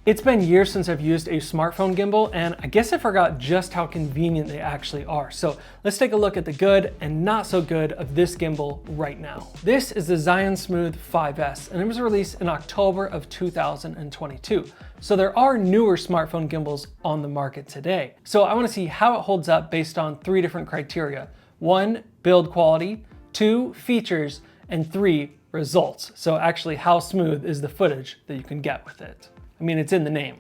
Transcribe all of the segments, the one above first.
It's been years since I've used a smartphone gimbal, and I guess I forgot just how convenient they actually are. So let's take a look at the good and not so good of this gimbal right now. This is the Zhiyun Smooth 5S, and it was released in October of 2022. So there are newer smartphone gimbals on the market today. So I want to see how it holds up based on 3 different criteria. 1, build quality, 2, features, and 3, results. So actually, how smooth is the footage that you can get with it? I mean, it's in the name.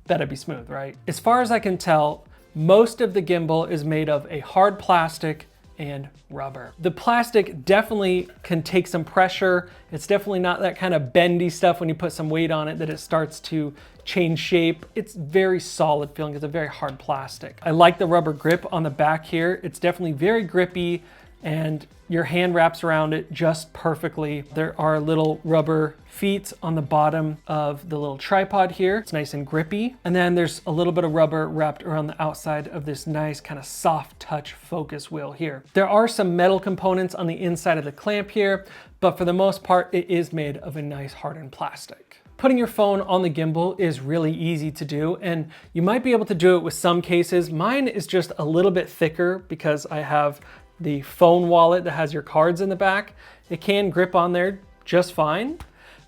That'd be smooth, right? As far as I can tell, most of the gimbal is made of a hard plastic and rubber. The plastic definitely can take some pressure. It's definitely not that kind of bendy stuff when you put some weight on it that it starts to change shape. It's very solid feeling. It's a very hard plastic. I like the rubber grip on the back here. It's definitely very grippy, and your hand wraps around it just perfectly. There are little rubber feet on the bottom of the little tripod here. It's nice and grippy. And then there's a little bit of rubber wrapped around the outside of this nice kind of soft touch focus wheel here. There are some metal components on the inside of the clamp here, but for the most part, it is made of a nice hardened plastic. Putting your phone on the gimbal is really easy to do, and you might be able to do it with some cases. Mine is just a little bit thicker because I have the phone wallet that has your cards in the back. It can grip on there just fine,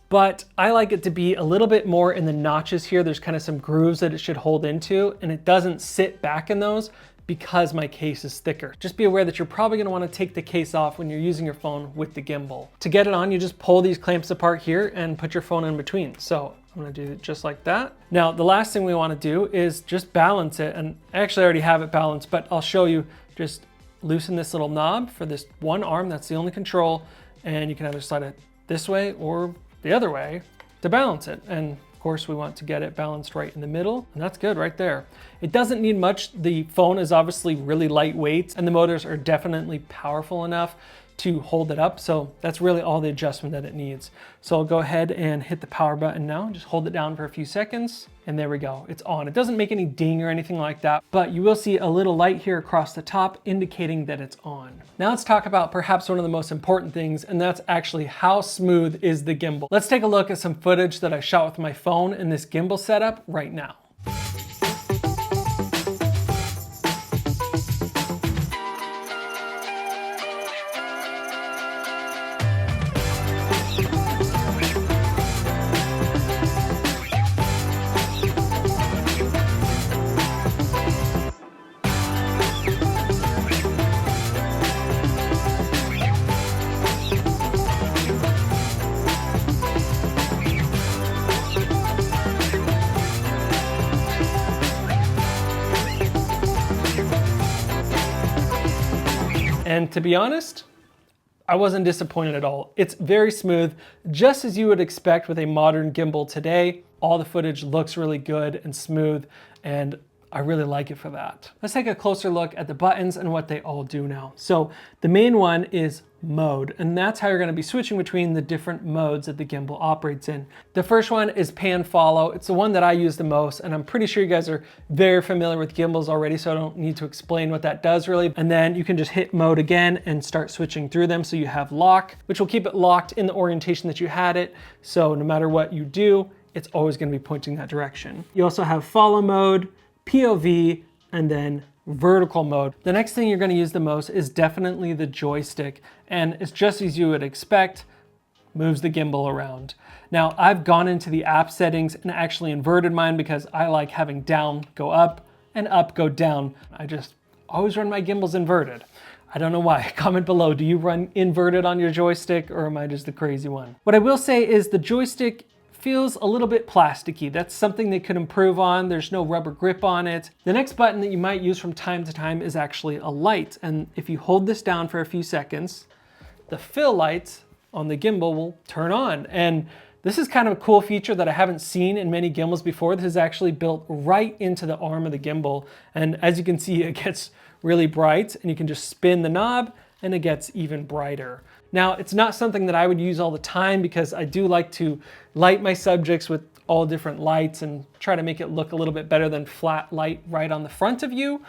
but I like it to be a little bit more in the notches here. There's kind of some grooves that it should hold into, and it doesn't sit back in those because my case is thicker. Just be aware that you're probably gonna wanna take the case off when you're using your phone with the gimbal. To get it on, you just pull these clamps apart here and put your phone in between. So I'm gonna do it just like that. Now, the last thing we wanna do is just balance it, and I actually already have it balanced, but I'll show you. Just loosen this little knob for this one arm, that's the only control, and you can either slide it this way or the other way to balance it. And of course we want to get it balanced right in the middle, and that's good right there. It doesn't need much. The phone is obviously really lightweight, and the motors are definitely powerful enough to hold it up. So that's really all the adjustment that it needs. So I'll go ahead and hit the power button now. Just hold it down for a few seconds, and there we go, it's on. It doesn't make any ding or anything like that, but you will see a little light here across the top indicating that it's on. Now let's talk about perhaps one of the most important things, and that's actually how smooth is the gimbal. Let's take a look at some footage that I shot with my phone in this gimbal setup right now. And to be honest, I wasn't disappointed at all. It's very smooth, just as you would expect with a modern gimbal today. All the footage looks really good and smooth, and I really like it for that. Let's take a closer look at the buttons and what they all do now. So the main one is mode, and that's how you're going to be switching between the different modes that the gimbal operates in. The first one is pan follow. It's the one that I use the most, and I'm pretty sure you guys are very familiar with gimbals already, so I don't need to explain what that does really. And then you can just hit mode again and start switching through them. So you have lock, which will keep it locked in the orientation that you had it. So no matter what you do, it's always going to be pointing that direction. You also have follow mode, POV, and then vertical mode. The next thing you're going to use the most is definitely the joystick, and it's just as you would expect, moves the gimbal around. Now I've gone into the app settings and actually inverted mine because I like having down go up and up go down. I just always run my gimbals inverted. I don't know why. Comment below, do you run inverted on your joystick, or am I just the crazy one? What I will say is the joystick feels a little bit plasticky. That's something they could improve on. There's no rubber grip on it. The next button that you might use from time to time is actually a light. And if you hold this down for a few seconds, the fill light on the gimbal will turn on. And this is kind of a cool feature that I haven't seen in many gimbals before. This is actually built right into the arm of the gimbal. And as you can see, it gets really bright, and you can just spin the knob and it gets even brighter. Now, it's not something that I would use all the time because I do like to light my subjects with all different lights and try to make it look a little bit better than flat light right on the front of you.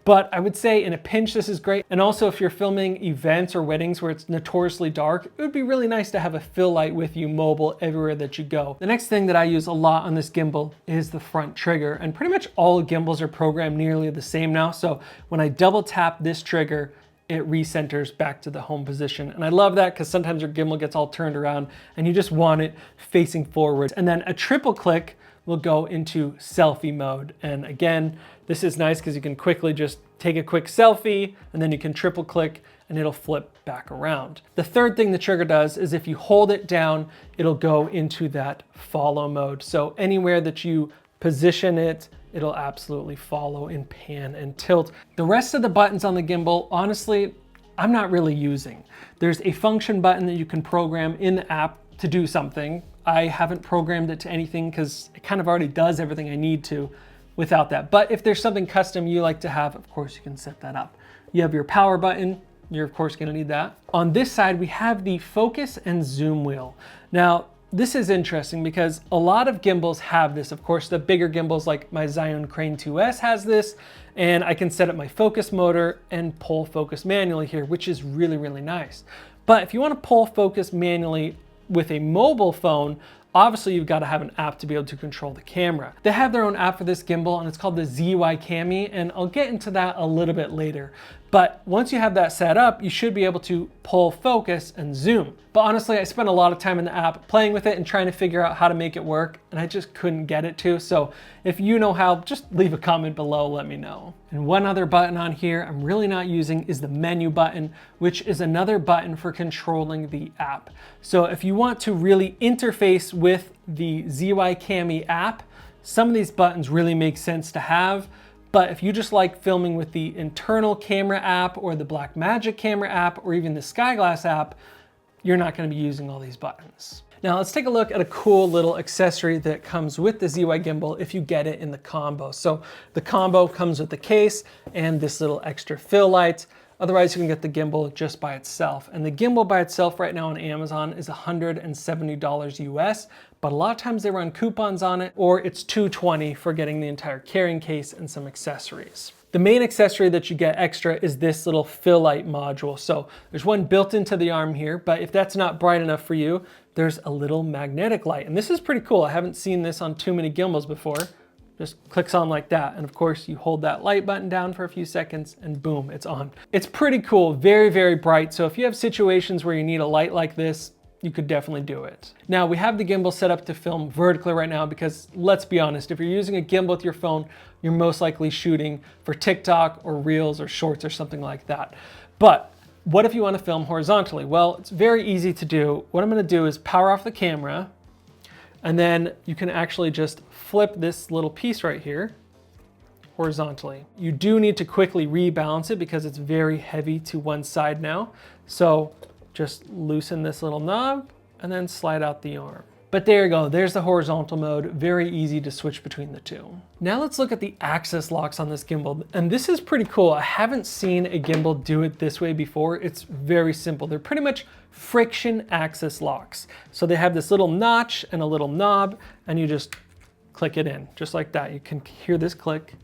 But I would say in a pinch, this is great. And also if you're filming events or weddings where it's notoriously dark, it would be really nice to have a fill light with you mobile everywhere that you go. The next thing that I use a lot on this gimbal is the front trigger. And pretty much all gimbals are programmed nearly the same now. So when I double tap this trigger, it recenters back to the home position. And I love that because sometimes your gimbal gets all turned around and you just want it facing forwards. And then a triple click will go into selfie mode. And again, this is nice because you can quickly just take a quick selfie and then you can triple click and it'll flip back around. The third thing the trigger does is if you hold it down, it'll go into that follow mode. So anywhere that you position it, it'll absolutely follow and pan and tilt. The rest of the buttons on the gimbal, honestly, I'm not really using. There's a function button that you can program in the app to do something. I haven't programmed it to anything because it kind of already does everything I need to without that. But if there's something custom you like to have, of course you can set that up. You have your power button. You're of course gonna need that. On this side, we have the focus and zoom wheel. Now, this is interesting because a lot of gimbals have this. Of course, the bigger gimbals like my Zhiyun Crane 2S has this, and I can set up my focus motor and pull focus manually here, which is really, really nice. But if you wanna pull focus manually with a mobile phone, obviously you've got to have an app to be able to control the camera. They have their own app for this gimbal and it's called the ZY Cami, and I'll get into that a little bit later. But once you have that set up, you should be able to pull focus and zoom. But honestly, I spent a lot of time in the app playing with it and trying to figure out how to make it work, and I just couldn't get it to. So if you know how, just leave a comment below, let me know. And one other button on here I'm really not using is the menu button, which is another button for controlling the app. So if you want to really interface with the ZY Cami app, some of these buttons really make sense to have. But if you just like filming with the internal camera app or the Blackmagic camera app or even the Skyglass app, you're not going to be using all these buttons. Now let's take a look at a cool little accessory that comes with the ZY gimbal if you get it in the combo. So the combo comes with the case and this little extra fill light. Otherwise, you can get the gimbal just by itself. And the gimbal by itself right now on Amazon is $170 US, but a lot of times they run coupons on it, or it's $220 for getting the entire carrying case and some accessories. The main accessory that you get extra is this little fill light module. So there's one built into the arm here, but if that's not bright enough for you, there's a little magnetic light. And this is pretty cool. I haven't seen this on too many gimbals before. Just clicks on like that. And of course you hold that light button down for a few seconds and boom, it's on. It's pretty cool, very, very bright. So if you have situations where you need a light like this, you could definitely do it. Now we have the gimbal set up to film vertically right now because let's be honest, if you're using a gimbal with your phone, you're most likely shooting for TikTok or Reels or Shorts or something like that. But what if you want to film horizontally? Well, it's very easy to do. What I'm going to do is power off the camera, and then you can actually just flip this little piece right here horizontally. You do need to quickly rebalance it because it's very heavy to one side now. So just loosen this little knob and then slide out the arm. But there you go, there's the horizontal mode. Very easy to switch between the two. Now let's look at the axis locks on this gimbal. And this is pretty cool. I haven't seen a gimbal do it this way before. It's very simple. They're pretty much friction axis locks. So they have this little notch and a little knob, and you just click it in, just like that. You can hear this click.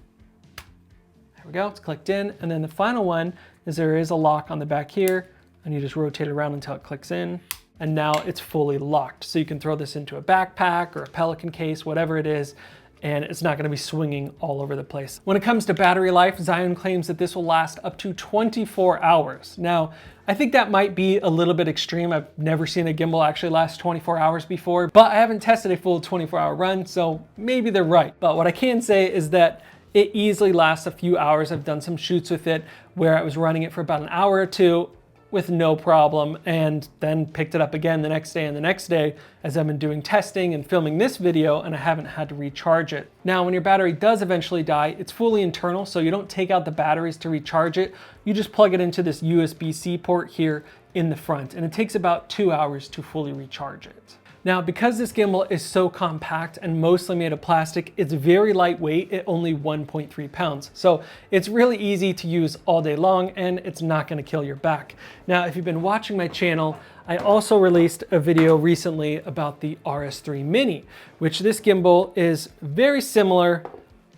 There we go, it's clicked in. And then the final one is there is a lock on the back here, and you just rotate it around until it clicks in. And now it's fully locked. So you can throw this into a backpack or a Pelican case, whatever it is, and it's not gonna be swinging all over the place. When it comes to battery life, Zhiyun claims that this will last up to 24 hours. Now, I think that might be a little bit extreme. I've never seen a gimbal actually last 24 hours before, but I haven't tested a full 24-hour run, so maybe they're right. But what I can say is that it easily lasts a few hours. I've done some shoots with it where I was running it for about an hour or two with no problem, and then picked it up again the next day and the next day as I've been doing testing and filming this video, and I haven't had to recharge it. Now, when your battery does eventually die, it's fully internal, so you don't take out the batteries to recharge it. You just plug it into this USB-C port here in the front, and it takes about 2 hours to fully recharge it. Now, because this gimbal is so compact and mostly made of plastic, it's very lightweight at only 1.3 pounds. So it's really easy to use all day long, and it's not gonna kill your back. Now, if you've been watching my channel, I also released a video recently about the RS3 Mini, which this gimbal is very similar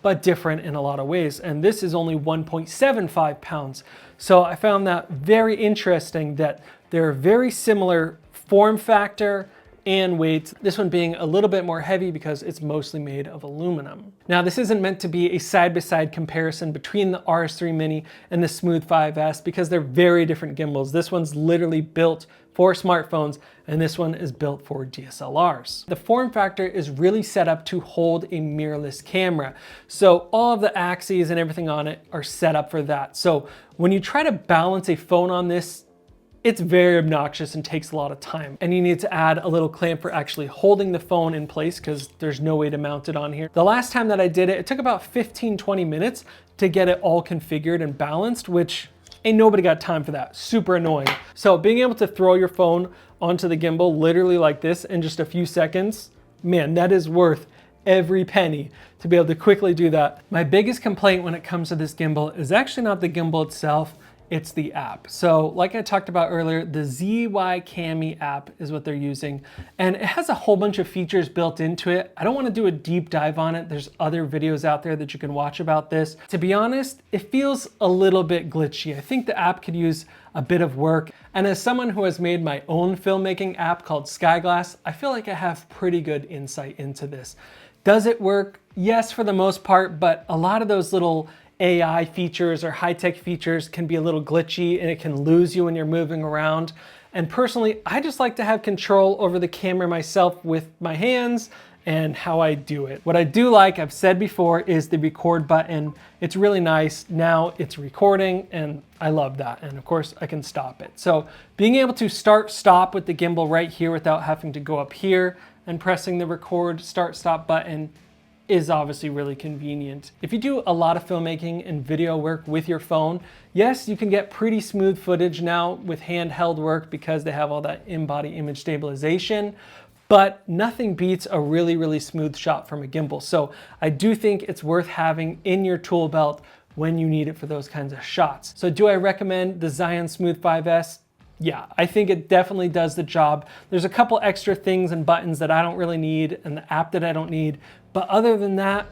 but different in a lot of ways. And this is only 1.75 pounds. So I found that very interesting that they're very similar form factor and weight, this one being a little bit more heavy because it's mostly made of aluminum. Now, this isn't meant to be a side-by-side comparison between the RS3 Mini and the Smooth 5S because they're very different gimbals. This one's literally built for smartphones and this one is built for DSLRs. The form factor is really set up to hold a mirrorless camera. So all of the axes and everything on it are set up for that. So when you try to balance a phone on this, it's very obnoxious and takes a lot of time. And you need to add a little clamp for actually holding the phone in place because there's no way to mount it on here. The last time that I did it, it took about 15-20 minutes to get it all configured and balanced, which ain't nobody got time for that. Super annoying. So being able to throw your phone onto the gimbal literally like this in just a few seconds, man, that is worth every penny to be able to quickly do that. My biggest complaint when it comes to this gimbal is actually not the gimbal itself, it's the app. So like I talked about earlier, the ZY Cami app is what they're using. And it has a whole bunch of features built into it. I don't want to do a deep dive on it. There's other videos out there that you can watch about this. To be honest, it feels a little bit glitchy. I think the app could use a bit of work. And as someone who has made my own filmmaking app called Skyglass, I feel like I have pretty good insight into this. Does it work? Yes, for the most part, but a lot of those little AI features or high-tech features can be a little glitchy and it can lose you when you're moving around. And personally, I just like to have control over the camera myself with my hands and how I do it. What I do like, I've said before, is the record button. It's really nice. Now it's recording and I love that. And of course I can stop it. So being able to start stop with the gimbal right here without having to go up here and pressing the record start stop button is obviously really convenient. If you do a lot of filmmaking and video work with your phone, yes, you can get pretty smooth footage now with handheld work because they have all that in-body image stabilization, but nothing beats a really, really smooth shot from a gimbal. So I do think it's worth having in your tool belt when you need it for those kinds of shots. So do I recommend the Zhiyun Smooth 5S? Yeah, I think it definitely does the job. There's a couple extra things and buttons that I don't really need and the app that I don't need, but other than that,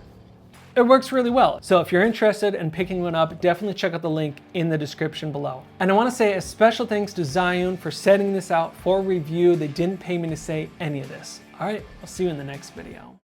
it works really well. So if you're interested in picking one up, definitely check out the link in the description below. And I want to say a special thanks to Zhiyun for setting this out for review. They didn't pay me to say any of this. All right, I'll see you in the next video.